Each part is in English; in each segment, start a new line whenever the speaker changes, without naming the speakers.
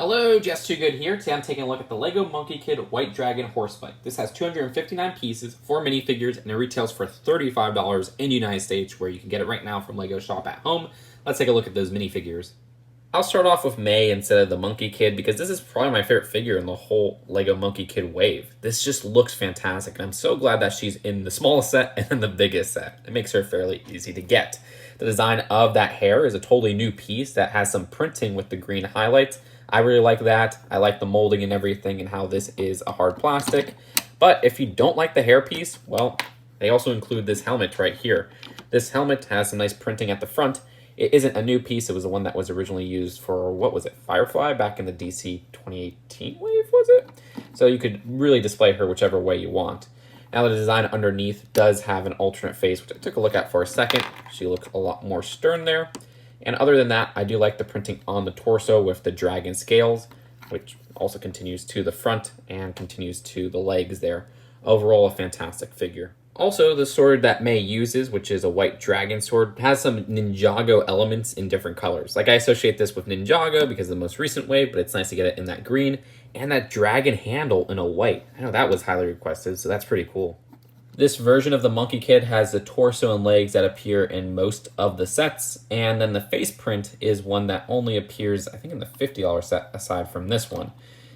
Hello, Just Too Good here. Today I'm taking a look at the LEGO Monkie Kid White Dragon Horse Bike. This has 259 pieces, 4 minifigures, and it retails for $35 in the United States, where you can get it right now from LEGO Shop at home. Let's take a look at those minifigures. I'll start off with May instead of the Monkie Kid because this is probably my favorite figure in the whole LEGO Monkie Kid wave. This just looks fantastic, and I'm so glad that she's in the smallest set and in the biggest set. It makes her fairly easy to get. The design of that hair is a totally new piece that has some printing with the green highlights. I really like that. I like the molding and everything and how this is a hard plastic. But if you don't like the hair piece, well, they also include this helmet right here. This helmet has some nice printing at the front. It isn't a new piece. It was the one that was originally used for, what was it, Firefly back in the DC 2018 wave, was it? So you could really display her whichever way you want. Now the design underneath does have an alternate face, which I took a look at for a second. She looks a lot more stern there. And other than that, I do like the printing on the torso with the dragon scales, which also continues to the front and continues to the legs there. Overall, a fantastic figure. Also, the sword that May uses, which is a white dragon sword, has some Ninjago elements in different colors. Like, I associate this with Ninjago because of the most recent wave, but it's nice to get it in that green. And that dragon handle in a white. I know that was highly requested, so that's pretty cool. This version of the Monkie Kid has the torso and legs that appear in most of the sets, and then the face print is one that only appears, I think, in the $50 set aside from this one.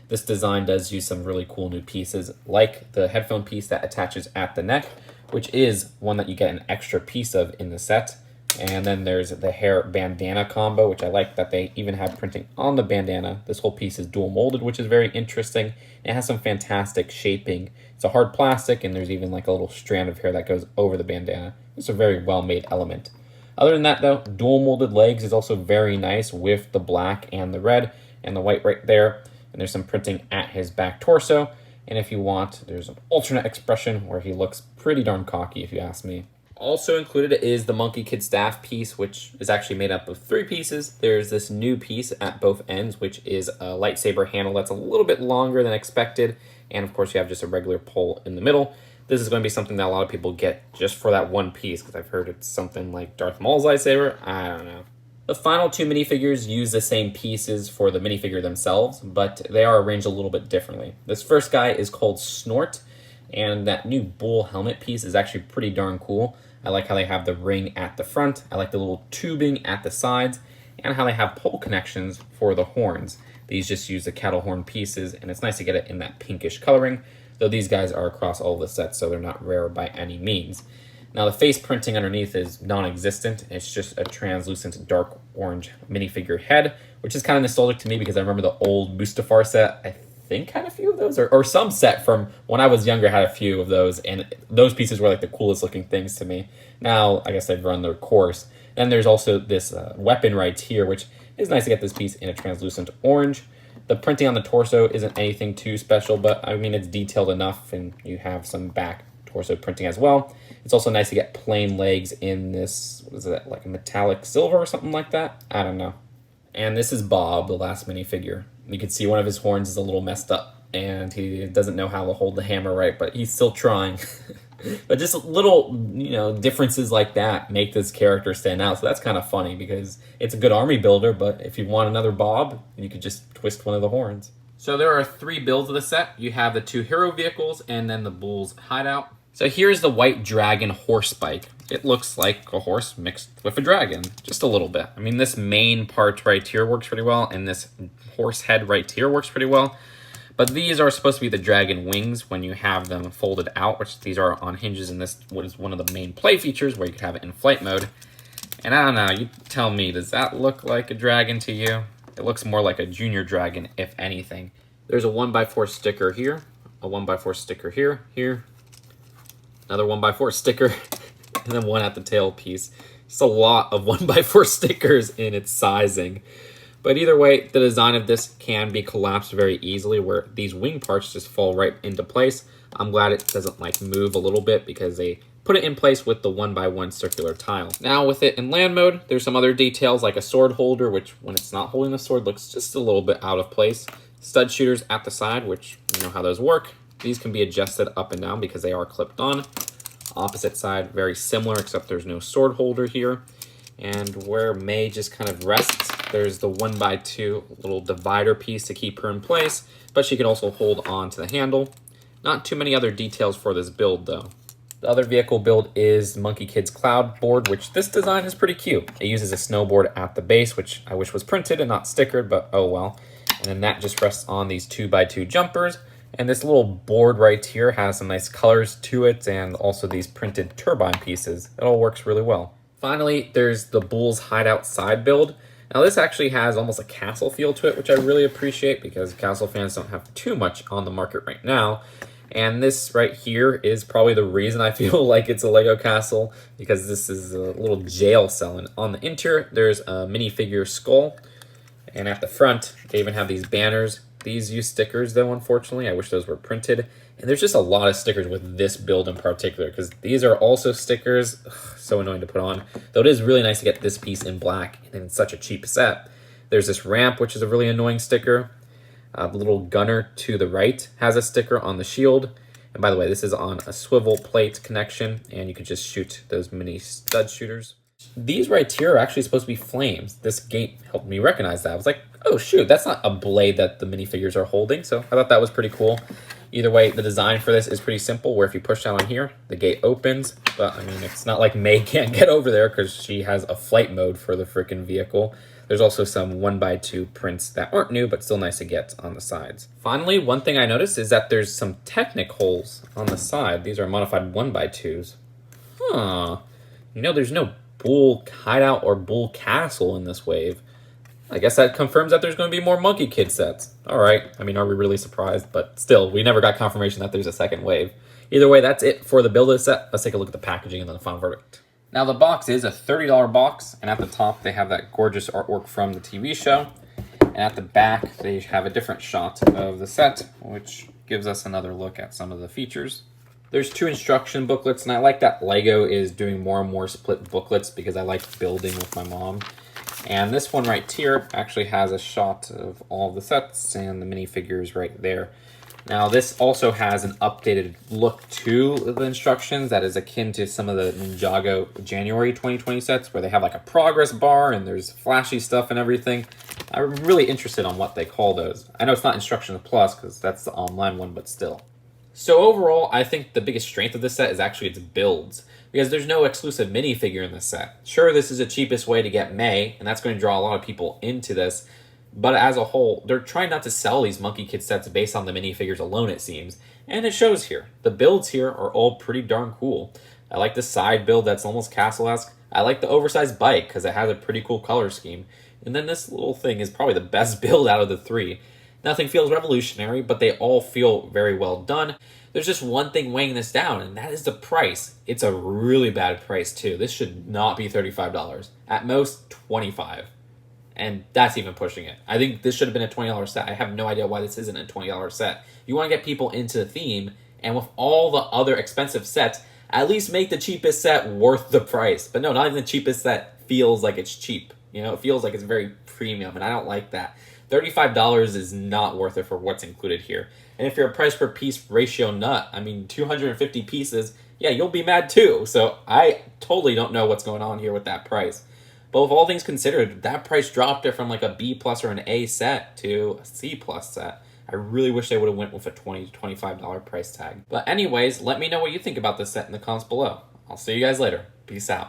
This design does use some really cool new pieces, like the headphone piece that attaches at the neck, which is one that you get an extra piece of in the set. And then there's the hair bandana combo, which I like that they even have printing on the bandana. This whole piece is dual molded, which is very interesting. It has some fantastic shaping. It's a hard plastic, and there's even like a little strand of hair that goes over the bandana. It's a very well-made element. Other than that, though, dual molded legs is also very nice with the black and the red and the white right there. And there's some printing at his back torso. And if you want, there's an alternate expression where he looks pretty darn cocky, if you ask me. Also included is the Monkie Kid staff piece, which is actually made up of 3 pieces. There's this new piece at both ends, which is a lightsaber handle that's a little bit longer than expected. And of course, you have just a regular pole in the middle. This is going to be something that a lot of people get just for that one piece, because I've heard it's something like Darth Maul's lightsaber. I don't know. The final 2 minifigures use the same pieces for the minifigure themselves, but they are arranged a little bit differently. This first guy is called Snort, and that new bull helmet piece is actually pretty darn cool. I like how they have the ring at the front. I like the little tubing at the sides, and how they have pole connections for the horns. These just use the cattle horn pieces, and it's nice to get it in that pinkish coloring, though these guys are across all the sets, so they're not rare by any means. Now, the face printing underneath is non-existent. It's just a translucent dark orange minifigure head, which is kind of nostalgic to me because I remember the old Mustafar set, I think, had a few of those, or some set from when I was younger had a few of those, and those pieces were like the coolest looking things to me. Now, I guess they've run their course. Then there's also this weapon right here, which is nice to get this piece in a translucent orange. The printing on the torso isn't anything too special, but I mean, it's detailed enough, and you have some back torso printing as well. It's also nice to get plain legs in this, what is that, like a metallic silver or something like that? I don't know. And this is Bob, the last minifigure. You can see one of his horns is a little messed up, and he doesn't know how to hold the hammer right, but he's still trying. But just little, differences like that make this character stand out. So that's kind of funny because it's a good army builder, but if you want another Bob, you could just twist one of the horns. So there are 3 builds of the set. You have the 2 hero vehicles and then the bull's hideout. So here's the white dragon horse bike. It looks like a horse mixed with a dragon, just a little bit. I mean, this main part right here works pretty well, and this horse head right here works pretty well. But these are supposed to be the dragon wings when you have them folded out, which these are on hinges, and this what is one of the main play features where you could have it in flight mode. And I don't know, you tell me, does that look like a dragon to you? It looks more like a junior dragon, if anything. There's a 1x4 sticker here, a 1x4 sticker here, another 1x4 sticker, and then one at the tail piece. Just a lot of 1x4 stickers in its sizing. But either way, the design of this can be collapsed very easily, where these wing parts just fall right into place. I'm glad it doesn't like move a little bit because they put it in place with the 1x1 circular tile. Now with it in land mode, there's some other details like a sword holder, which when it's not holding the sword looks just a little bit out of place. Stud shooters at the side, which you know how those work. These can be adjusted up and down because they are clipped on. Opposite side, very similar, except there's no sword holder here. And where May just kind of rests, there's the 1x2 little divider piece to keep her in place, but she can also hold on to the handle. Not too many other details for this build though. The other vehicle build is Monkey Kid's cloud board, which this design is pretty cute. It uses a snowboard at the base, which I wish was printed and not stickered, but oh well. And then that just rests on these 2x2 jumpers. And this little board right here has some nice colors to it and also these printed turbine pieces. It all works really well. Finally, there's the Bull's Hideout side build. Now this actually has almost a castle feel to it, which I really appreciate because castle fans don't have too much on the market right now. And this right here is probably the reason I feel like it's a Lego castle, because this is a little jail cell. And on the interior, there's a minifigure skull. And at the front, they even have these banners. These use stickers, though, unfortunately. I wish those were printed. And there's just a lot of stickers with this build in particular, because these are also stickers. Ugh, so annoying to put on. Though it is really nice to get this piece in black and in such a cheap set. There's this ramp, which is a really annoying sticker. The little gunner to the right has a sticker on the shield. And by the way, this is on a swivel plate connection, and you can just shoot those mini stud shooters. These right here are actually supposed to be flames. This gate helped me recognize that. I was like, oh shoot, that's not a blade that the minifigures are holding. So I thought that was pretty cool. Either way, the design for this is pretty simple, where if you push down on here, the gate opens. But I mean, it's not like May can't get over there because she has a flight mode for the freaking vehicle. There's also some 1x2 prints that aren't new, but still nice to get on the sides. Finally, one thing I noticed is that there's some Technic holes on the side. These are modified 1x2s. Huh. You know, there's no Bull Hideout or Bull Castle in this wave. I guess that confirms that there's going to be more Monkey Kid sets. All right. I mean, are we really surprised? But still, we never got confirmation that there's a second wave. Either way, that's it for the build of the set. Let's take a look at the packaging and then the final verdict. Now, the box is a $30 box, and at the top, they have that gorgeous artwork from the TV show. And at the back, they have a different shot of the set, which gives us another look at some of the features. There's 2 instruction booklets, and I like that LEGO is doing more and more split booklets because I like building with my mom. And this one right here actually has a shot of all the sets and the minifigures right there. Now, this also has an updated look to the instructions that is akin to some of the Ninjago January 2020 sets, where they have like a progress bar and there's flashy stuff and everything. I'm really interested on what they call those. I know it's not Instructions Plus because that's the online one, but still. So overall, I think the biggest strength of this set is actually its builds, because there's no exclusive minifigure in this set. Sure, this is the cheapest way to get May, and that's going to draw a lot of people into this, but as a whole, they're trying not to sell these Monkey Kid sets based on the minifigures alone, it seems, and it shows here. The builds here are all pretty darn cool. I like the side build that's almost castle-esque. I like the oversized bike because it has a pretty cool color scheme, and then this little thing is probably the best build out of the 3. Nothing feels revolutionary, but they all feel very well done. There's just one thing weighing this down, and that is the price. It's a really bad price, too. This should not be $35. At most, $25. And that's even pushing it. I think this should have been a $20 set. I have no idea why this isn't a $20 set. You want to get people into the theme, and with all the other expensive sets, at least make the cheapest set worth the price. But no, not even the cheapest set feels like it's cheap. You know, it feels like it's very premium, and I don't like that. $35 is not worth it for what's included here. And if you're a price per piece ratio nut, I mean, 250 pieces, yeah, you'll be mad too. So I totally don't know what's going on here with that price. But with all things considered, that price dropped it from like a B plus or an A set to a C plus set. I really wish they would have went with a $20 to $25 price tag. But anyways, let me know what you think about this set in the comments below. I'll see you guys later. Peace out.